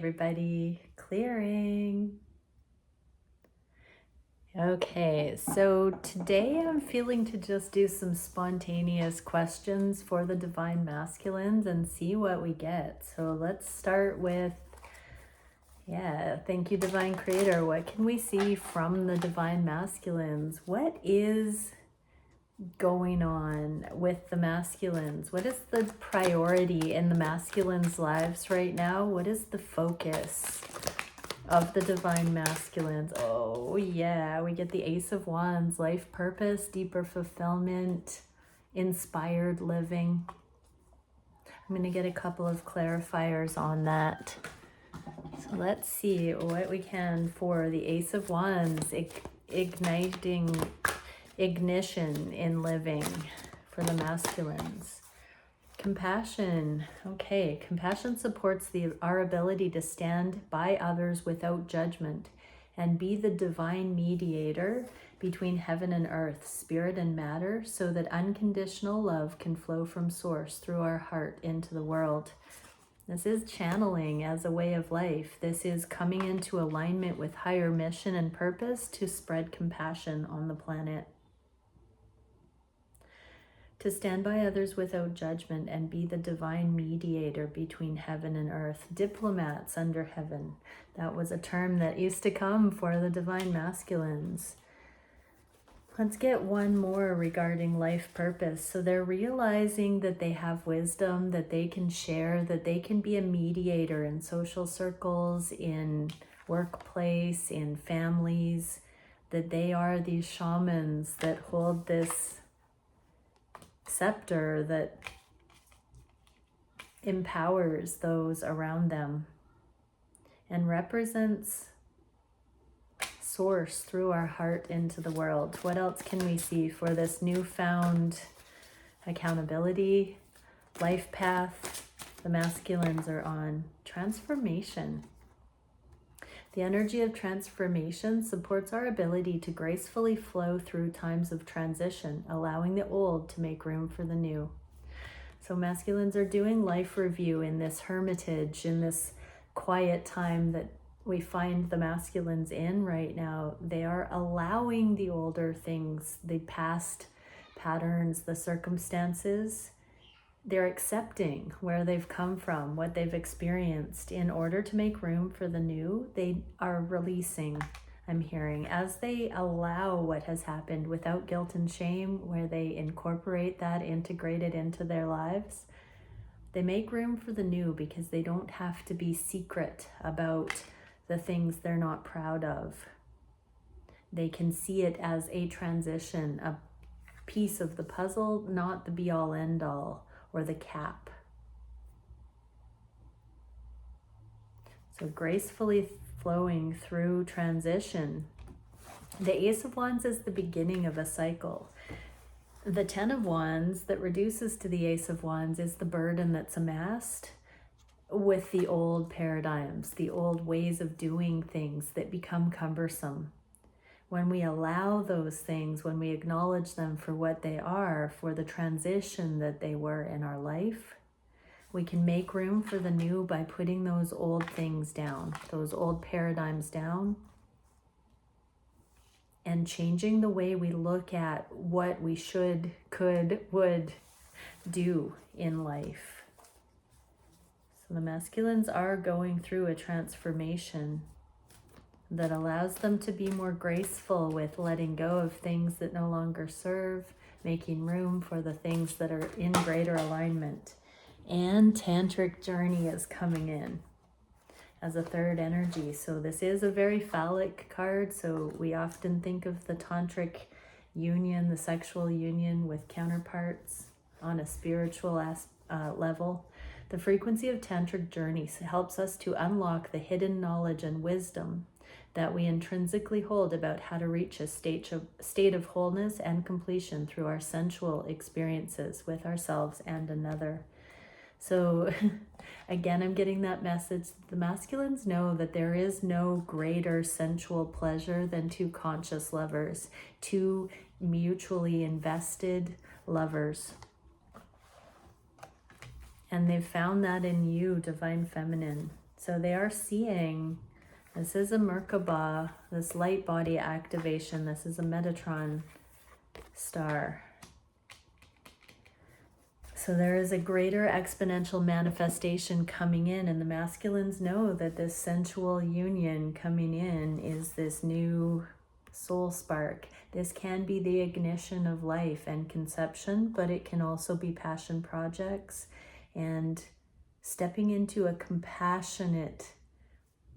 Everybody clearing. Okay, so today I'm feeling to just do some spontaneous questions for the Divine Masculines and see what we get. So let's start with, thank you, Divine Creator. What can we see from the Divine Masculines? What is going on with the masculines? What is the priority in the masculines' lives right now? What is the focus of the Divine Masculines? Oh yeah, we get the Ace of Wands, life purpose, deeper fulfillment, inspired living. I'm going to get a couple of clarifiers on that. So let's see what we can for the Ace of Wands, ignition in living for the masculines. Compassion. Okay, compassion supports our ability to stand by others without judgment and be the divine mediator between heaven and earth, spirit and matter, so that unconditional love can flow from source through our heart into the world. This is channeling as a way of life. This is coming into alignment with higher mission and purpose to spread compassion on the planet. To stand by others without judgment and be the divine mediator between heaven and earth. Diplomats under heaven. That was a term that used to come for the Divine Masculines. Let's get one more regarding life purpose. So they're realizing that they have wisdom, that they can share, that they can be a mediator in social circles, in workplace, in families, that they are these shamans that hold this scepter that empowers those around them and represents source through our heart into the world. What else can we see for this newfound accountability, life path the masculines are on? Transformation. The energy of transformation supports our ability to gracefully flow through times of transition, allowing the old to make room for the new. So masculines are doing life review in this hermitage, in this quiet time that we find the masculines in right now. They are allowing the older things, the past patterns, the circumstances. They're accepting where they've come from, what they've experienced. In order to make room for the new, they are releasing, I'm hearing, as they allow what has happened without guilt and shame, where they incorporate that, integrate it into their lives. They make room for the new because they don't have to be secret about the things they're not proud of. They can see it as a transition, a piece of the puzzle, not the be-all end-all or the cap. So gracefully flowing through transition. The Ace of Wands is the beginning of a cycle. The Ten of Wands that reduces to the Ace of Wands is the burden that's amassed with the old paradigms, the old ways of doing things that become cumbersome. When we allow those things, when we acknowledge them for what they are, for the transition that they were in our life, we can make room for the new by putting those old things down, those old paradigms down, and changing the way we look at what we should, could, would do in life. So the masculines are going through a transformation that allows them to be more graceful with letting go of things that no longer serve, making room for the things that are in greater alignment. And tantric journey is coming in as a third energy. So this is a very phallic card. So we often think of the tantric union, the sexual union with counterparts on a spiritual level. The frequency of tantric journey helps us to unlock the hidden knowledge and wisdom that we intrinsically hold about how to reach a state of wholeness and completion through our sensual experiences with ourselves and another. So again, I'm getting that message. The masculines know that there is no greater sensual pleasure than two conscious lovers, two mutually invested lovers. And they've found that in you, Divine Feminine. So they are seeing, this is a Merkaba, this light body activation. This is a Metatron star. So there is a greater exponential manifestation coming in, and the masculines know that this sensual union coming in is this new soul spark. This can be the ignition of life and conception, but it can also be passion projects and stepping into a compassionate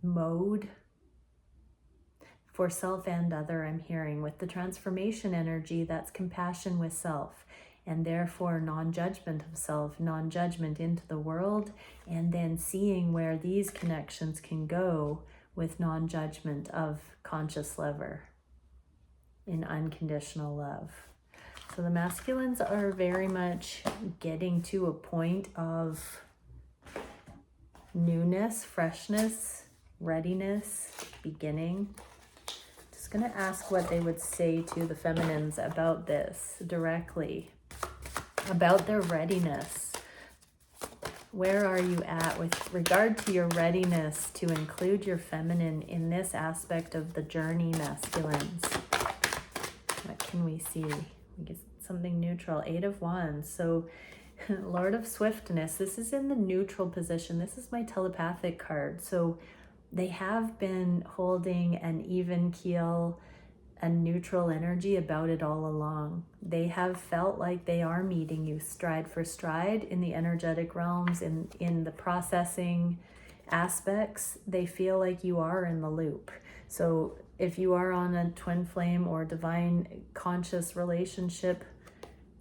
mode for self and other. I'm hearing with the transformation energy, that's compassion with self, and therefore non-judgment of self, non-judgment into the world, and then seeing where these connections can go with non-judgment of conscious lover in unconditional love. So the masculines are very much getting to a point of newness, freshness, readiness, beginning. Just going to ask what they would say to the feminines about this directly, about their readiness. Where are you at with regard to your readiness to include your feminine in this aspect of the journey, masculines? What can we see? We get something neutral. 8 of Wands. So Lord of Swiftness. This is in the neutral position. This is my telepathic card. So they have been holding an even keel and neutral energy about it all along. They have felt like they are meeting you stride for stride in the energetic realms, in the processing aspects. They feel like you are in the loop. So if you are on a twin flame or divine conscious relationship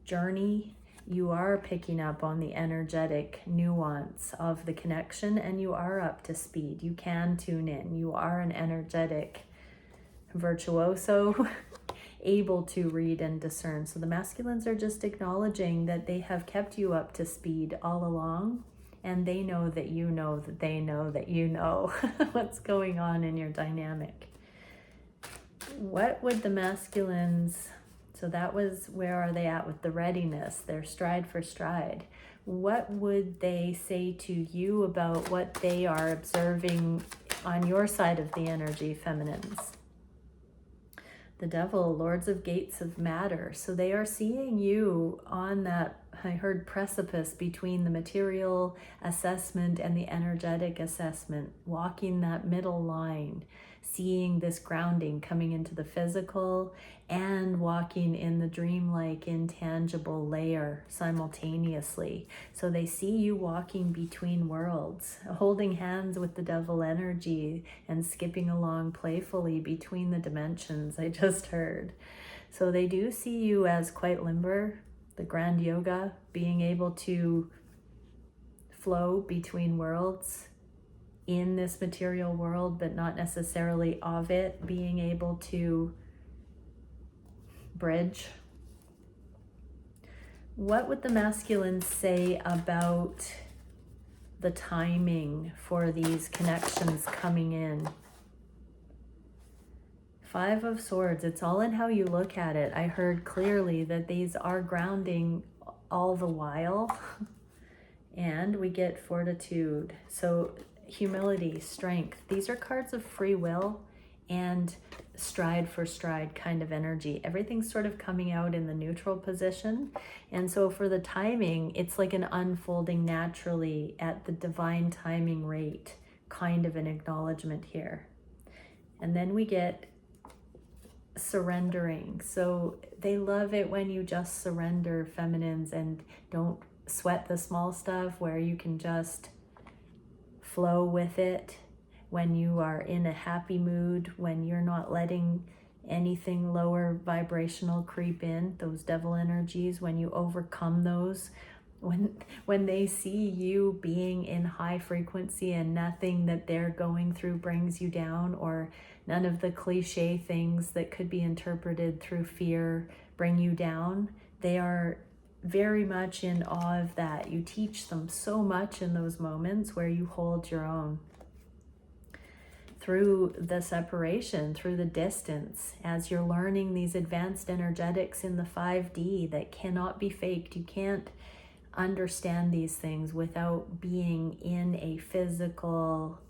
journey, you are picking up on the energetic nuance of the connection, and you are up to speed. You can tune in. You are an energetic virtuoso, able to read and discern. So the masculines are just acknowledging that they have kept you up to speed all along, and they know that you know that they know that you know what's going on in your dynamic. What would the masculines, so that was, where are they at with the readiness, their stride for stride? What would they say to you about what they are observing on your side of the energy, feminines? The Devil, Lords of Gates of Matter. So they are seeing you on that, I heard, precipice between the material assessment and the energetic assessment, walking that middle line, seeing this grounding coming into the physical and walking in the dreamlike, intangible layer simultaneously. So they see you walking between worlds, holding hands with the devil energy and skipping along playfully between the dimensions, I just heard. So they do see you as quite limber, the grand yoga, being able to flow between worlds in this material world, but not necessarily of it, being able to bridge. What would the masculines say about the timing for these connections coming in? 5 of Swords. It's all in how you look at it. I heard clearly that these are grounding all the while. And we get Fortitude. So humility, strength. These are cards of free will and stride for stride kind of energy. Everything's sort of coming out in the neutral position. And so for the timing, it's like an unfolding naturally at the divine timing rate, kind of an acknowledgement here. And then we get surrendering. So they love it when you just surrender, feminines, and don't sweat the small stuff, where you can just flow with it, when you are in a happy mood, when you're not letting anything lower vibrational creep in, those devil energies, when you overcome those, when they see you being in high frequency and nothing that they're going through brings you down, or none of the cliche things that could be interpreted through fear bring you down, they are very much in awe of that. You teach them so much in those moments where you hold your own. Through the separation, through the distance, as you're learning these advanced energetics in the 5D that cannot be faked. You can't understand these things without being in a physical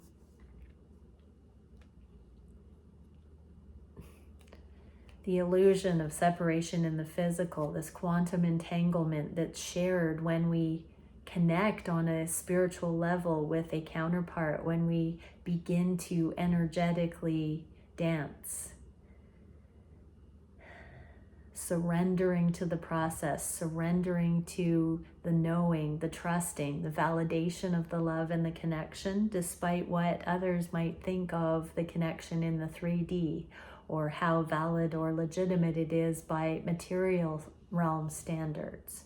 The illusion of separation in the physical, this quantum entanglement that's shared when we connect on a spiritual level with a counterpart, when we begin to energetically dance. Surrendering to the process, surrendering to the knowing, the trusting, the validation of the love and the connection, despite what others might think of the connection in the 3D, or how valid or legitimate it is by material realm standards.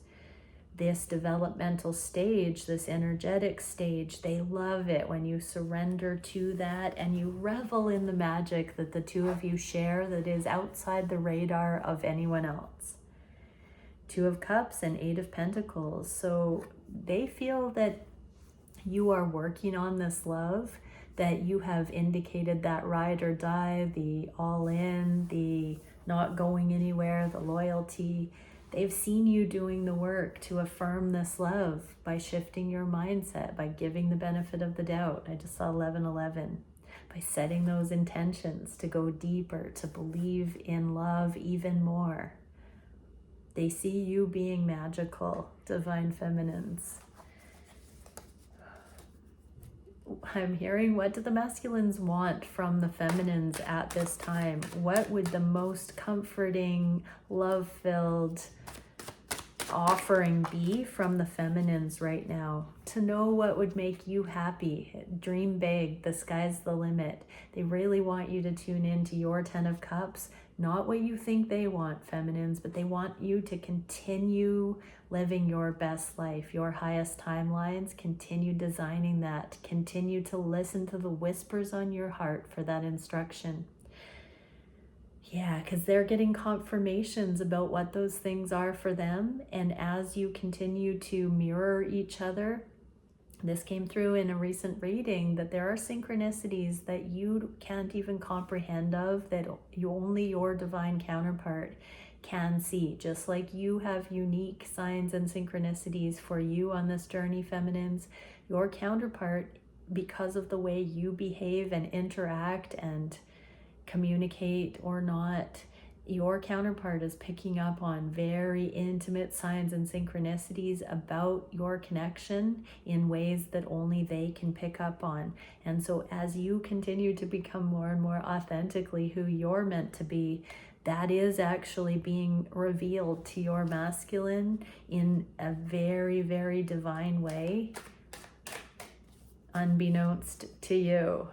This developmental stage, this energetic stage, they love it when you surrender to that and you revel in the magic that the two of you share that is outside the radar of anyone else. 2 of Cups and 8 of Pentacles. So they feel that you are working on this love, that you have indicated that ride or die, the all in, the not going anywhere, the loyalty. They've seen you doing the work to affirm this love by shifting your mindset, by giving the benefit of the doubt. I just saw 11:11. By setting those intentions to go deeper, to believe in love even more. They see you being magical, divine feminines. I'm hearing, what do the masculines want from the feminines at this time? What would the most comforting, love-filled offering be from the feminines right now? To know what would make you happy. Dream big. The sky's the limit. They really want you to tune into your 10 of Cups. Not what you think they want, feminines, but they want you to continue living your best life, your highest timelines. Continue designing that. Continue to listen to the whispers on your heart for that instruction. Yeah, because they're getting confirmations about what those things are for them. And as you continue to mirror each other, this came through in a recent reading, that there are synchronicities that you can't even comprehend of, that only your divine counterpart can see. Just like you have unique signs and synchronicities for you on this journey, feminines, your counterpart, because of the way you behave and interact and communicate or not, your counterpart is picking up on very intimate signs and synchronicities about your connection in ways that only they can pick up on. And so as you continue to become more and more authentically who you're meant to be, that is actually being revealed to your masculine in a very, very divine way, unbeknownst to you.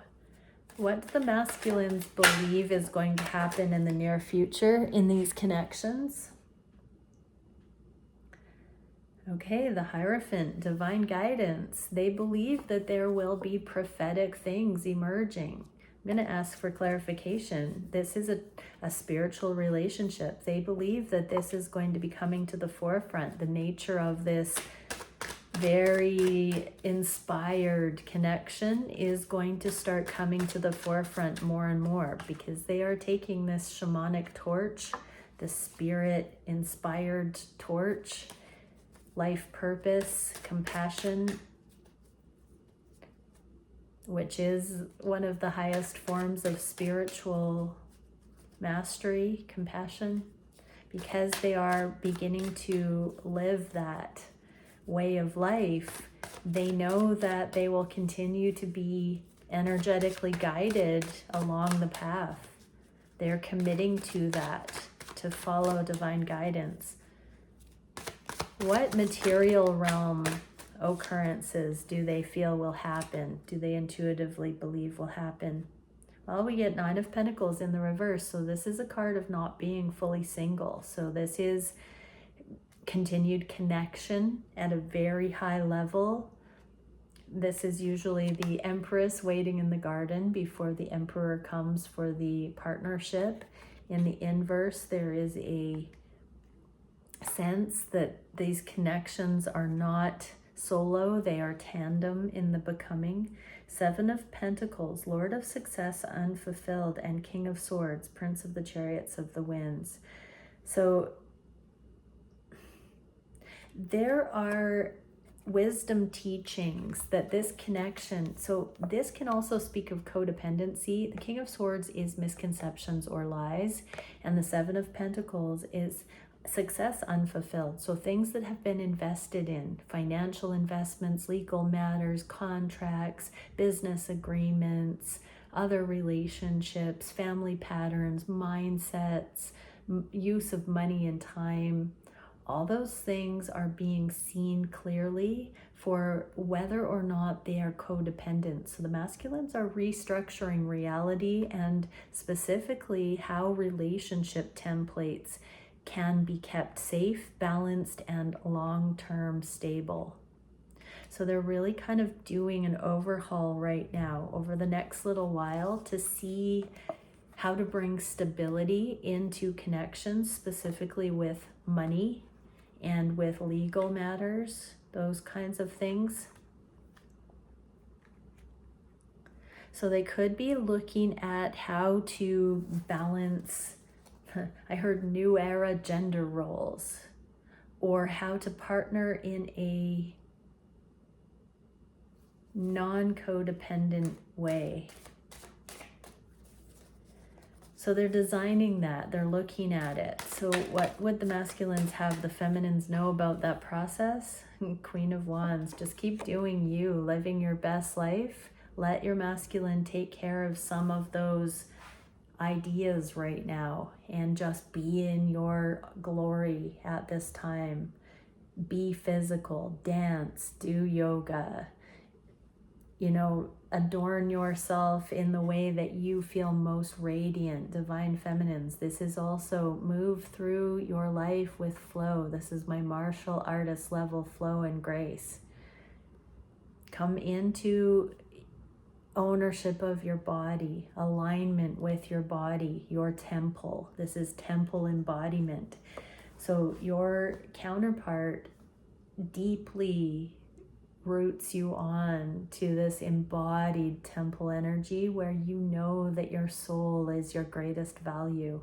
What do the masculines believe is going to happen in the near future in these connections? Okay, the Hierophant, divine guidance. They believe that there will be prophetic things emerging. I'm going to ask for clarification. This is a spiritual relationship. They believe that this is going to be coming to the forefront. The nature of this very inspired connection is going to start coming to the forefront more and more, because they are taking this shamanic torch, the spirit inspired torch, life purpose, compassion, which is one of the highest forms of spiritual mastery, compassion, because they are beginning to live that way of life. They know that they will continue to be energetically guided along the path. They're committing to that, to follow divine guidance. What material realm occurrences do they feel will happen? Do they intuitively believe will happen? Well, we get 9 of Pentacles in the reverse, so this is a card of not being fully single. So this is continued connection at a very high level. This is usually the Empress waiting in the garden before the Emperor comes for the partnership. In the inverse, there is a sense that these connections are not solo, they are tandem in the becoming. 7 of Pentacles, Lord of Success unfulfilled, and King of Swords, Prince of the Chariots of the Winds. So there are wisdom teachings that this connection, so this can also speak of codependency. The King of Swords is misconceptions or lies, and the Seven of Pentacles is success unfulfilled. So things that have been invested in, financial investments, legal matters, contracts, business agreements, other relationships, family patterns, mindsets, use of money and time. All those things are being seen clearly for whether or not they are codependent. So the masculines are restructuring reality, and specifically how relationship templates can be kept safe, balanced, and long-term stable. So they're really kind of doing an overhaul right now over the next little while to see how to bring stability into connections, specifically with money and with legal matters, those kinds of things. So they could be looking at how to balance, I heard new era gender roles, or how to partner in a non-codependent way. So they're designing that, they're looking at it. So what would the masculines have the feminines know about that process? Queen of Wands, just keep doing you, living your best life. Let your masculine take care of some of those ideas right now and just be in your glory at this time. Be physical, dance, do yoga, you know, adorn yourself in the way that you feel most radiant. Divine feminines, this is also move through your life with flow. This is my martial artist level flow and grace. Come into ownership of your body, alignment with your body, your temple. This is temple embodiment. So your counterpart deeply roots you on to this embodied temple energy where you know that your soul is your greatest value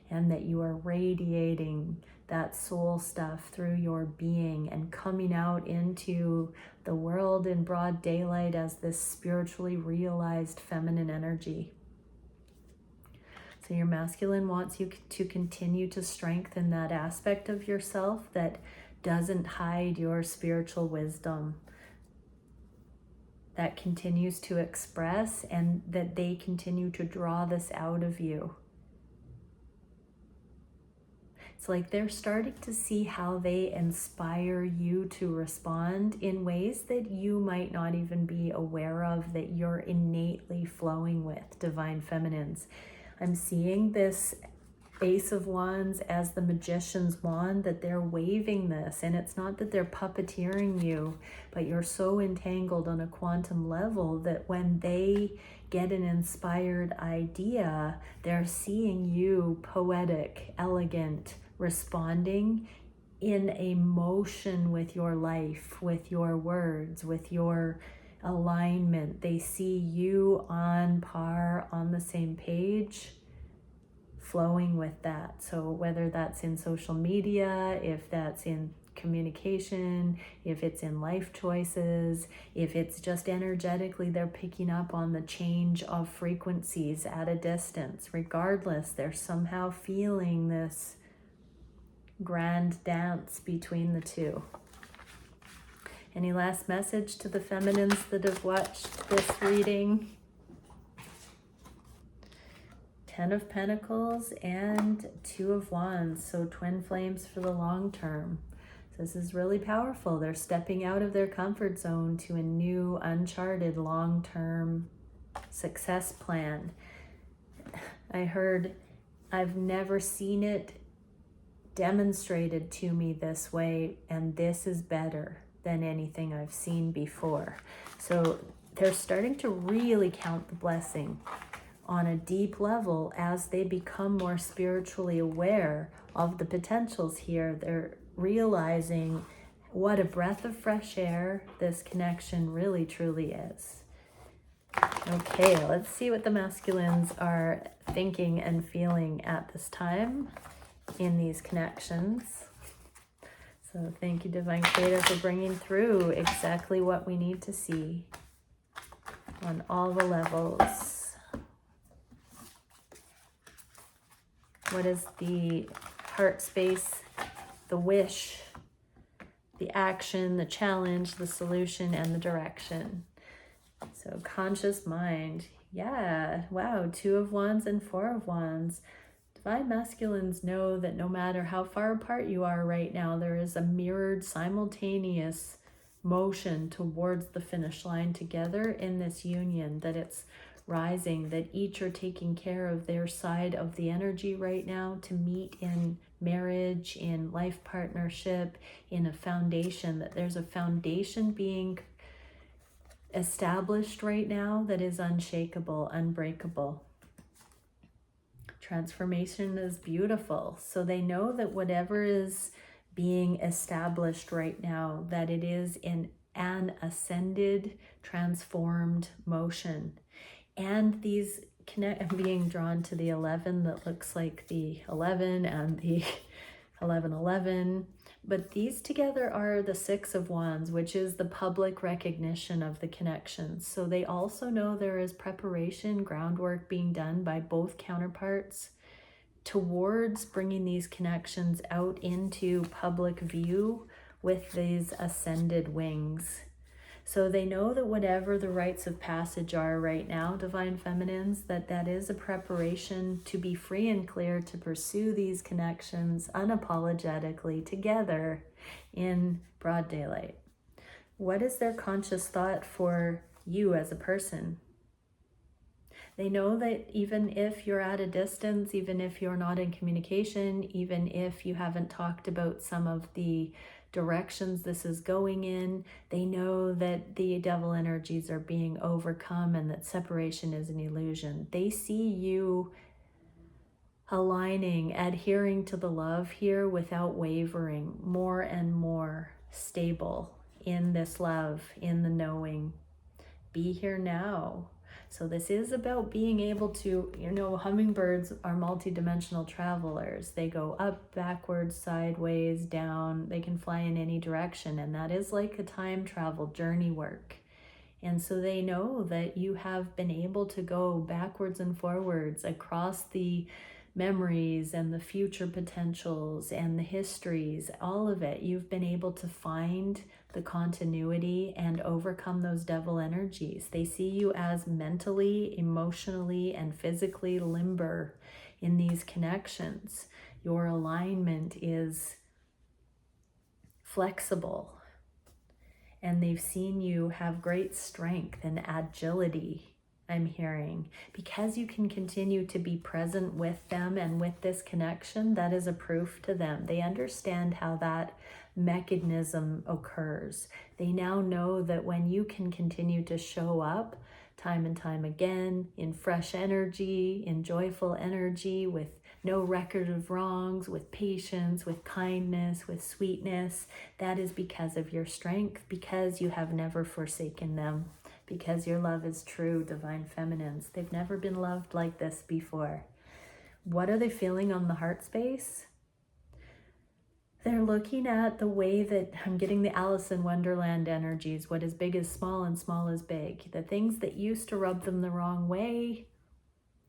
and that you are radiating that soul stuff through your being and coming out into the world in broad daylight as this spiritually realized feminine energy. So your masculine wants you to continue to strengthen that aspect of yourself that doesn't hide your spiritual wisdom, that continues to express, and that they continue to draw this out of you. It's like they're starting to see how they inspire you to respond in ways that you might not even be aware of, that you're innately flowing with, divine feminines. I'm seeing this Ace of Wands as the Magician's wand, that they're waving this, and it's not that they're puppeteering you, but you're so entangled on a quantum level that when they get an inspired idea, they're seeing you poetic, elegant, responding in a motion with your life, with your words, with your alignment. They see you on par, on the same page, flowing with that. So whether that's in social media, if that's in communication, if it's in life choices, if it's just energetically they're picking up on the change of frequencies at a distance, regardless, they're somehow feeling this grand dance between the two. Any last message to the feminines that have watched this reading? 10 of Pentacles and 2 of Wands, so twin flames for the long term. So this is really powerful. They're stepping out of their comfort zone to a new, uncharted, long-term success plan. I heard, I've never seen it demonstrated to me this way, and this is better than anything I've seen before. So they're starting to really count the blessing on a deep level as they become more spiritually aware of the potentials here. They're realizing what a breath of fresh air this connection really truly is. Okay, let's see what the masculines are thinking and feeling at this time in these connections. So thank you, Divine Creator, for bringing through exactly what we need to see on all the levels. What is the heart space, the wish, the action, the challenge, the solution, and the direction? So conscious mind. Yeah, wow, 2 of Wands and 4 of Wands. Divine masculines know that no matter how far apart you are right now, there is a mirrored, simultaneous motion towards the finish line together in this union, that it's rising, that each are taking care of their side of the energy right now to meet in marriage, in life partnership, in a foundation, that there's a foundation being established right now that is unshakable, unbreakable. Transformation is beautiful. So they know that whatever is being established right now, that it is in an ascended, transformed motion. And these I'm being drawn to the 11 that looks like the 11 and the 1111. But these together are the 6 of Wands, which is the public recognition of the connections. So they also know there is preparation, groundwork being done by both counterparts towards bringing these connections out into public view with these ascended wings. So they know that whatever the rites of passage are right now, Divine Feminines, that is a preparation to be free and clear to pursue these connections unapologetically together in broad daylight. What is their conscious thought for you as a person? They know that even if you're at a distance, even if you're not in communication, even if you haven't talked about some of the directions this is going in, they know that the devil energies are being overcome and that separation is an illusion. They see you aligning, adhering to the love here without wavering, more and more stable in this love, in the knowing. Be here now. So this is about being able to, hummingbirds are multidimensional travelers. They go up, backwards, sideways, down. They can fly in any direction. And that is like a time travel journey work. And so they know that you have been able to go backwards and forwards across the memories and the future potentials and the histories, all of it. You've been able to find the continuity and overcome those devil energies. They see you as mentally, emotionally, and physically limber in these connections. Your alignment is flexible, and they've seen you have great strength and agility, I'm hearing, because you can continue to be present with them and with this connection. That is a proof to them. They understand how that mechanism occurs. They now know that when you can continue to show up time and time again in fresh energy, in joyful energy, with no record of wrongs, with patience, with kindness, with sweetness, that is because of your strength, because you have never forsaken them, because your love is true, Divine Feminines. They've never been loved like this before. What are they feeling on the heart space? They're looking at the way that I'm getting the Alice in Wonderland energies. What is big is small and small is big. The things that used to rub them the wrong way,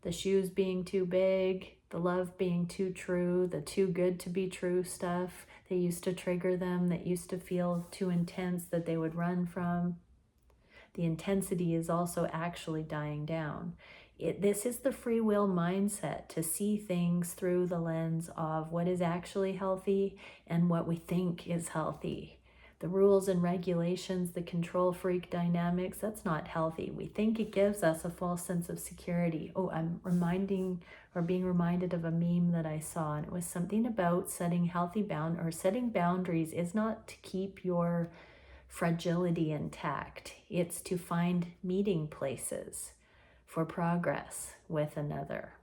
the shoes being too big, the love being too true, the too good to be true stuff that used to trigger them, that used to feel too intense that they would run from. The intensity is also actually dying down. This is the free will mindset, to see things through the lens of what is actually healthy and what we think is healthy. The rules and regulations, the control freak dynamics, that's not healthy. We think it gives us a false sense of security. Oh, I'm being reminded of a meme that I saw, and it was something about setting setting boundaries is not to keep your fragility intact. It's to find meeting places for progress with another.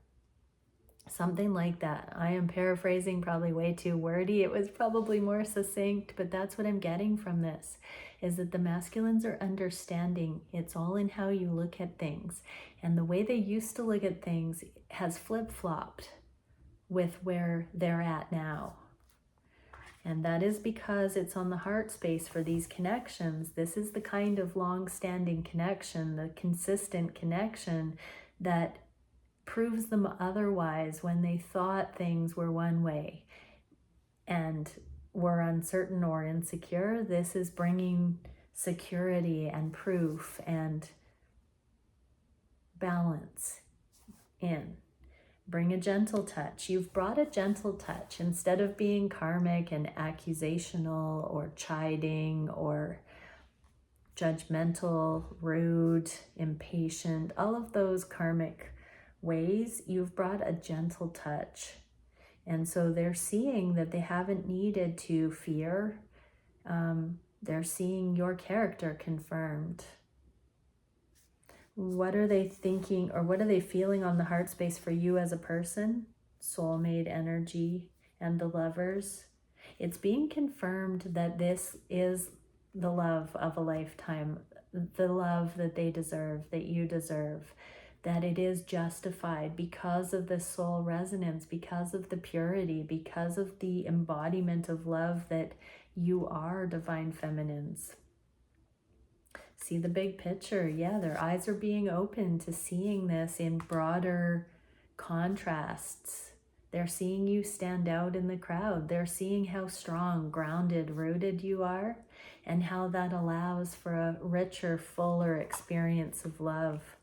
Something like that. I am paraphrasing, probably way too wordy. It was probably more succinct, but that's what I'm getting from this, is that the masculines are understanding. It's all in how you look at things. And the way they used to look at things has flip-flopped with where they're at now. And that is because it's on the heart space for these connections. This is the kind of long-standing connection, the consistent connection that proves them otherwise when they thought things were one way and were uncertain or insecure. This is bringing security and proof and balance in. Bring a gentle touch. You've brought a gentle touch. Instead of being karmic and accusational or chiding or judgmental, rude, impatient, all of those karmic ways, you've brought a gentle touch. And so they're seeing that they haven't needed to fear. They're seeing your character confirmed. What are they thinking, or what are they feeling on the heart space for you as a person? Soulmate energy and the lovers. It's being confirmed that this is the love of a lifetime, the love that they deserve, that you deserve, that it is justified because of the soul resonance, because of the purity, because of the embodiment of love that you are, divine feminines. See the big picture. Yeah, their eyes are being open to seeing this in broader contrasts. They're seeing you stand out in the crowd. They're seeing how strong, grounded, rooted you are, and how that allows for a richer, fuller experience of love.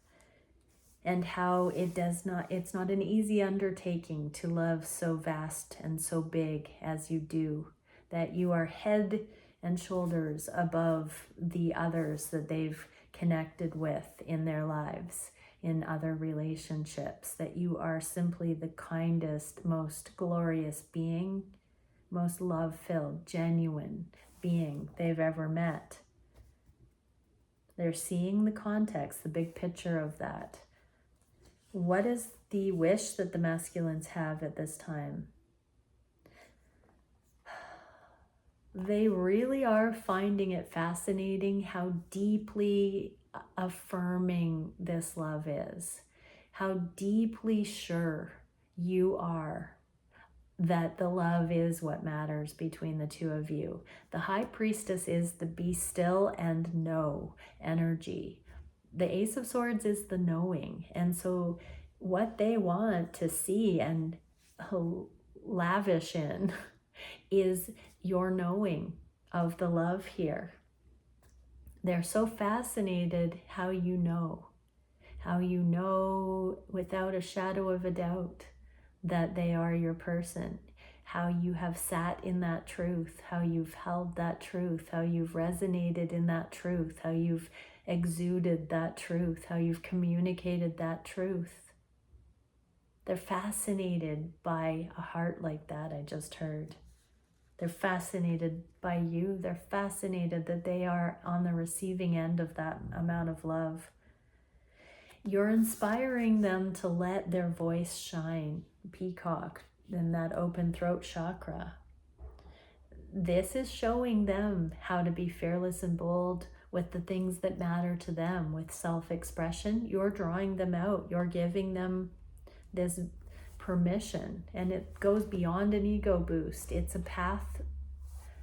And how it's not an easy undertaking to love so vast and so big as you do, that you are head and shoulders above the others that they've connected with in their lives, in other relationships, that you are simply the kindest, most glorious being, most love-filled, genuine being they've ever met. They're seeing the context, the big picture of that. What is the wish that the masculines have at this time? They really are finding it fascinating how deeply affirming this love is, how deeply sure you are that the love is what matters between the two of you. The High Priestess is the be still and know energy. The Ace of Swords is the knowing. And so what they want to see and lavish in is your knowing of the love here. They're so fascinated how you know without a shadow of a doubt that they are your person, how you have sat in that truth, how you've held that truth, how you've resonated in that truth, how you've exuded that truth, how you've communicated that truth. They're fascinated by a heart like that, I just heard. They're fascinated by you. They're fascinated that they are on the receiving end of that amount of love. You're inspiring them to let their voice shine. Peacock in that open throat chakra. This is showing them how to be fearless and bold with the things that matter to them, with self-expression. You're drawing them out. You're giving them this permission, and it goes beyond an ego boost. It's a path,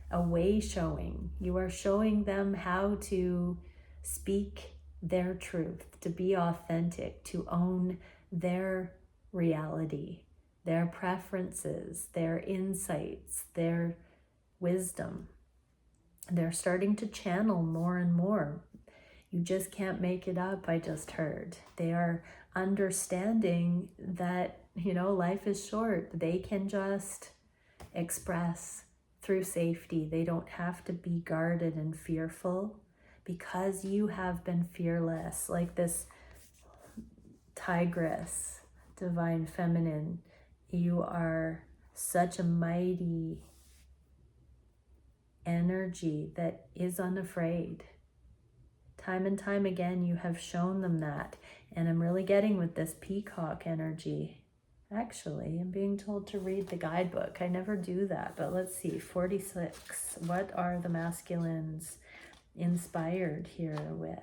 a way showing. You are showing them how to speak their truth, to be authentic, to own their reality, their preferences, their insights, their wisdom. They're starting to channel more and more. You just can't make it up, I just heard. They are understanding that, life is short. They can just express through safety. They don't have to be guarded and fearful because you have been fearless, like this tigress, divine feminine. You are such a mighty energy that is unafraid. Time and time again, you have shown them that. And I'm really getting with this peacock energy. Actually, I'm being told to read the guidebook. I never do that, but let's see. 46. What are the masculines inspired here with?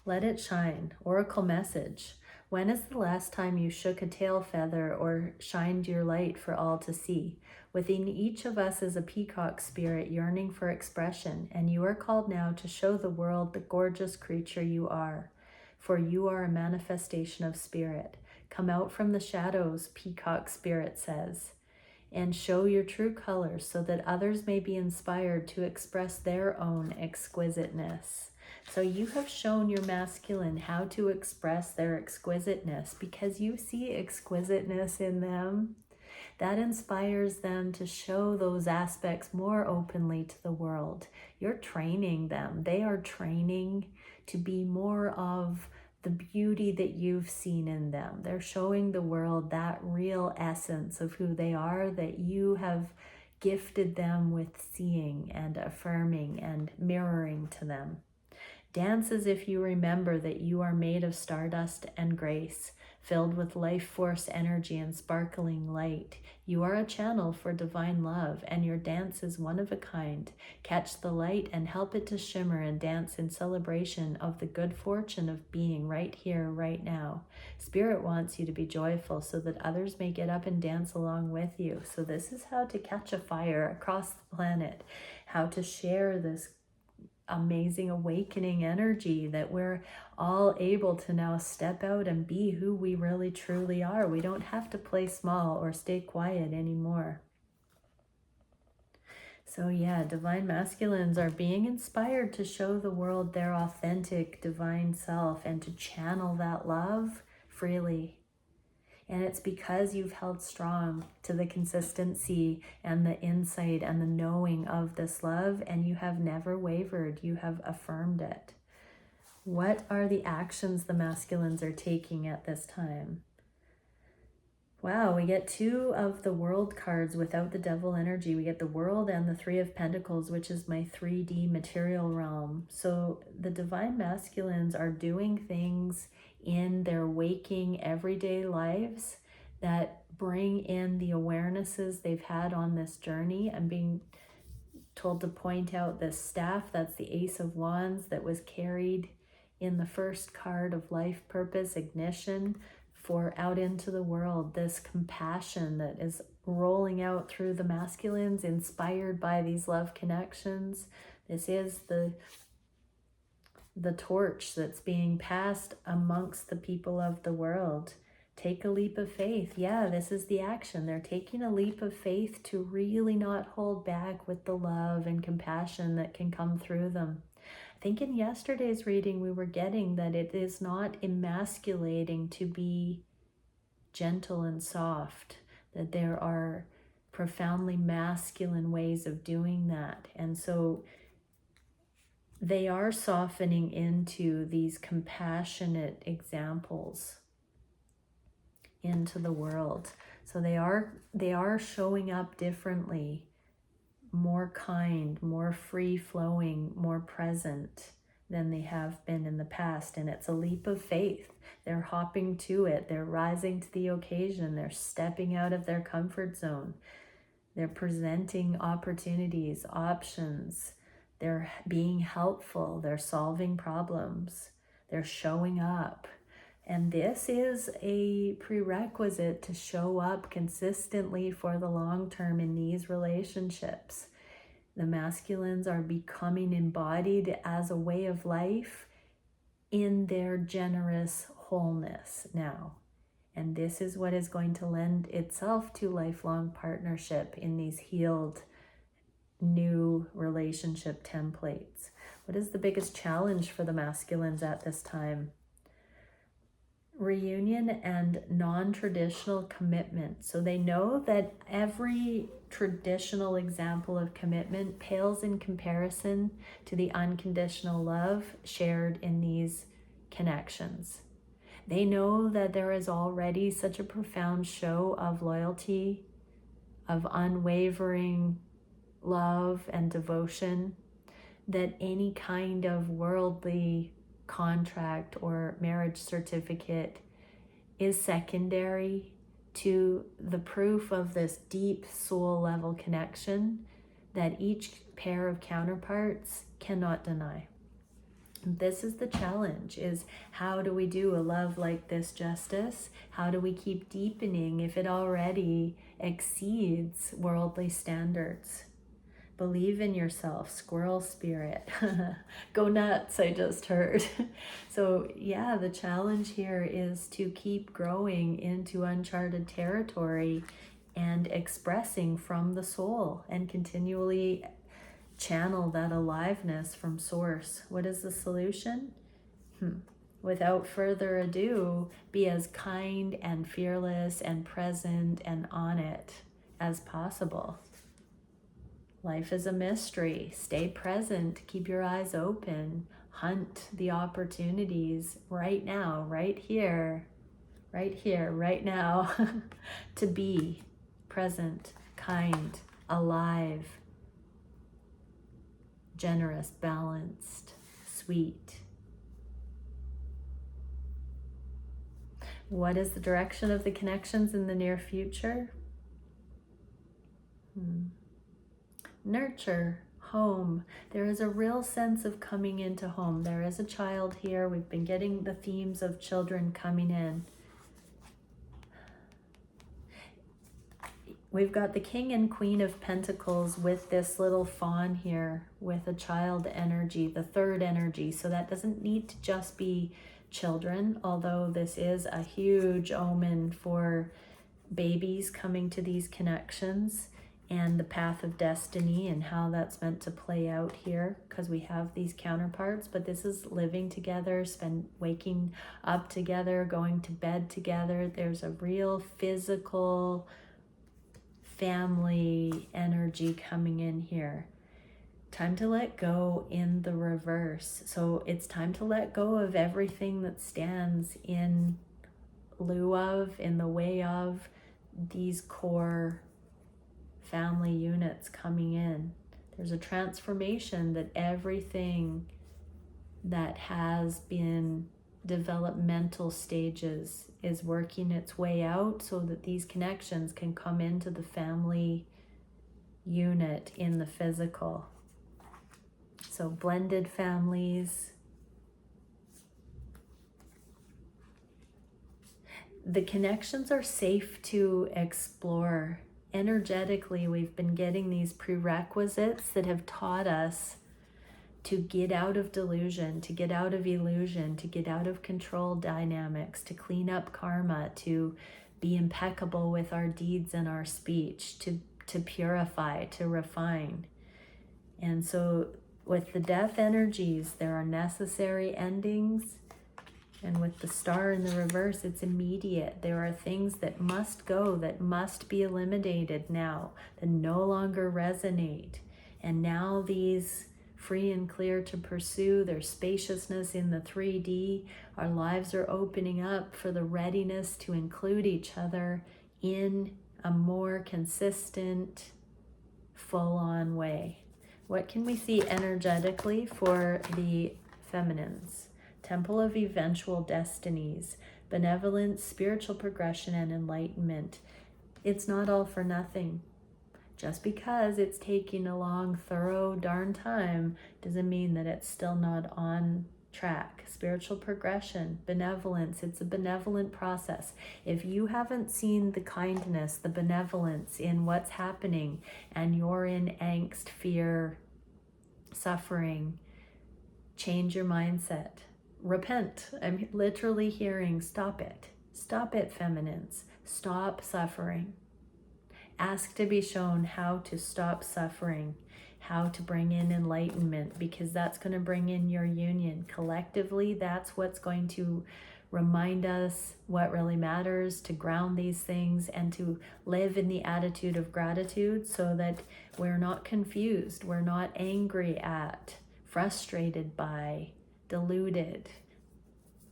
Let it shine. Oracle message. When is the last time you shook a tail feather or shined your light for all to see? Within each of us is a peacock spirit yearning for expression, and you are called now to show the world the gorgeous creature you are. For you are a manifestation of spirit. Come out from the shadows, peacock spirit says, and show your true colors so that others may be inspired to express their own exquisiteness. So you have shown your masculine how to express their exquisiteness because you see exquisiteness in them. That inspires them to show those aspects more openly to the world. You're training them. They are training to be more of the beauty that you've seen in them. They're showing the world that real essence of who they are that you have gifted them with seeing and affirming and mirroring to them. Dance as if you remember that you are made of stardust and grace, filled with life force energy and sparkling light. You are a channel for divine love, and your dance is one of a kind. Catch the light and help it to shimmer and dance in celebration of the good fortune of being right here, right now. Spirit wants you to be joyful so that others may get up and dance along with you. So this is how to catch a fire across the planet, how to share this amazing awakening energy that we're all able to now step out and be who we really truly are. We don't have to play small or stay quiet anymore. So yeah, divine masculines are being inspired to show the world their authentic divine self and to channel that love freely. And it's because you've held strong to the consistency and the insight and the knowing of this love, and you have never wavered. You have affirmed it. What are the actions the masculines are taking at this time? Wow, we get 2 of the World cards without the Devil energy. We get the World and the 3 of Pentacles, which is my 3D material realm. So the divine masculines are doing things in their waking everyday lives that bring in the awarenesses they've had on this journey. I'm being told to point out this staff, that's the Ace of Wands that was carried in the first card of life purpose, ignition, for out into the world, this compassion that is rolling out through the masculines, inspired by these love connections. This is the torch that's being passed amongst the people of the world. Take a leap of faith. Yeah, this is the action. They're taking a leap of faith to really not hold back with the love and compassion that can come through them. I think in yesterday's reading, we were getting that it is not emasculating to be gentle and soft, that there are profoundly masculine ways of doing that. And so they are softening into these compassionate examples into the world. So they are showing up differently, more kind, more free-flowing, more present than they have been in the past. And it's a leap of faith. They're hopping to it. They're rising to the occasion. They're stepping out of their comfort zone. They're presenting opportunities, options. They're being helpful. They're solving problems. They're showing up. And this is a prerequisite to show up consistently for the long term in these relationships. The masculines are becoming embodied as a way of life in their generous wholeness now. And this is what is going to lend itself to lifelong partnership in these healed new relationship templates. What is the biggest challenge for the masculines at this time? Reunion and non-traditional commitment. So they know that every traditional example of commitment pales in comparison to the unconditional love shared in these connections. They know that there is already such a profound show of loyalty, of unwavering love and devotion, that any kind of worldly contract or marriage certificate is secondary to the proof of this deep soul level connection that each pair of counterparts cannot deny. This is the challenge, is how do we do a love like this justice? How do we keep deepening if it already exceeds worldly standards? Believe in yourself, squirrel spirit. Go nuts, I just heard. So yeah, the challenge here is to keep growing into uncharted territory and expressing from the soul and continually channel that aliveness from source. What is the solution? Without further ado, be as kind and fearless and present and on it as possible. Life is a mystery. Stay present. Keep your eyes open. Hunt the opportunities right now, right here, right now, to be present, kind, alive, generous, balanced, sweet. What is the direction of the connections in the near future? Nurture, home. There is a real sense of coming into home. There is a child here. We've been getting the themes of children coming in. We've got the King and Queen of Pentacles with this little fawn here with a child energy, the third energy. So that doesn't need to just be children, although this is a huge omen for babies coming to these connections and the path of destiny and how that's meant to play out here, because we have these counterparts. But this is living together, waking up together, going to bed together. There's a real physical family energy coming in here. Time to let go in the reverse. So it's time to let go of everything that stands in lieu of, in the way of these core family units coming in. There's a transformation that everything that has been developmental stages is working its way out so that these connections can come into the family unit in the physical. So blended families. The connections are safe to explore. Energetically, we've been getting these prerequisites that have taught us to get out of delusion, to get out of illusion, to get out of control dynamics, to clean up karma, to be impeccable with our deeds and our speech, to purify, to refine. And so with the death energies, there are necessary endings. And with the star in the reverse, it's immediate. There are things that must go, that must be eliminated now, that no longer resonate. And now these free and clear to pursue their spaciousness in the 3D. Our lives are opening up for the readiness to include each other in a more consistent, full-on way. What can we see energetically for the feminines? Temple of eventual destinies, benevolence, spiritual progression, and enlightenment. It's not all for nothing. Just because it's taking a long, thorough, darn time doesn't mean that it's still not on track. Spiritual progression, benevolence, it's a benevolent process. If you haven't seen the kindness, the benevolence in what's happening, and you're in angst, fear, suffering, change your mindset. Repent. I'm literally hearing, stop it. Stop it, feminines. Stop suffering. Ask to be shown how to stop suffering, how to bring in enlightenment, because that's going to bring in your union. Collectively, that's what's going to remind us what really matters, to ground these things and to live in the attitude of gratitude so that we're not confused, we're not angry at, frustrated by, deluded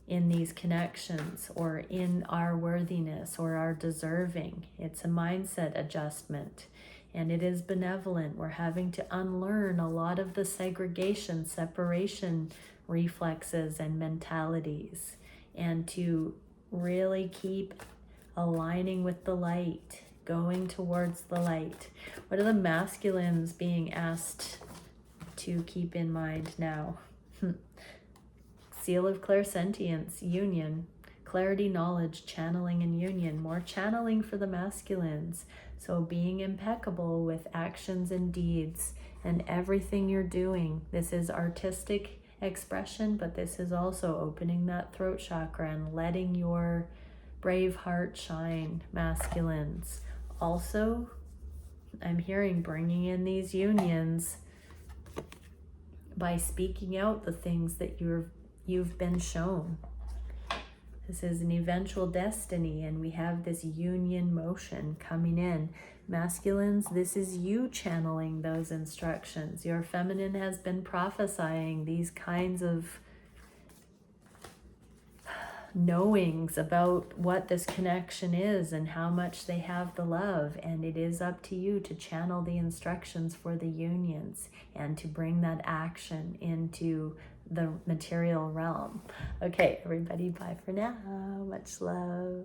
in these connections or in our worthiness or our deserving. It's a mindset adjustment, and it is benevolent. We're having to unlearn a lot of the segregation, separation reflexes and mentalities, and to really keep aligning with the light, going towards the light. What are the masculines being asked to keep in mind now? Seal of clairsentience, union. Clarity, knowledge, channeling, and union. More channeling for the masculines. So being impeccable with actions and deeds and everything you're doing. This is artistic expression, but this is also opening that throat chakra and letting your brave heart shine, masculines. Also, I'm hearing bringing in these unions by speaking out the things that you've been shown. This is an eventual destiny, and we have this union motion coming in. Masculines, this is you channeling those instructions. Your feminine has been prophesying these kinds of knowings about what this connection is and how much they have the love, and it is up to you to channel the instructions for the unions and to bring that action into the material realm. Okay, everybody, bye for now. Much love.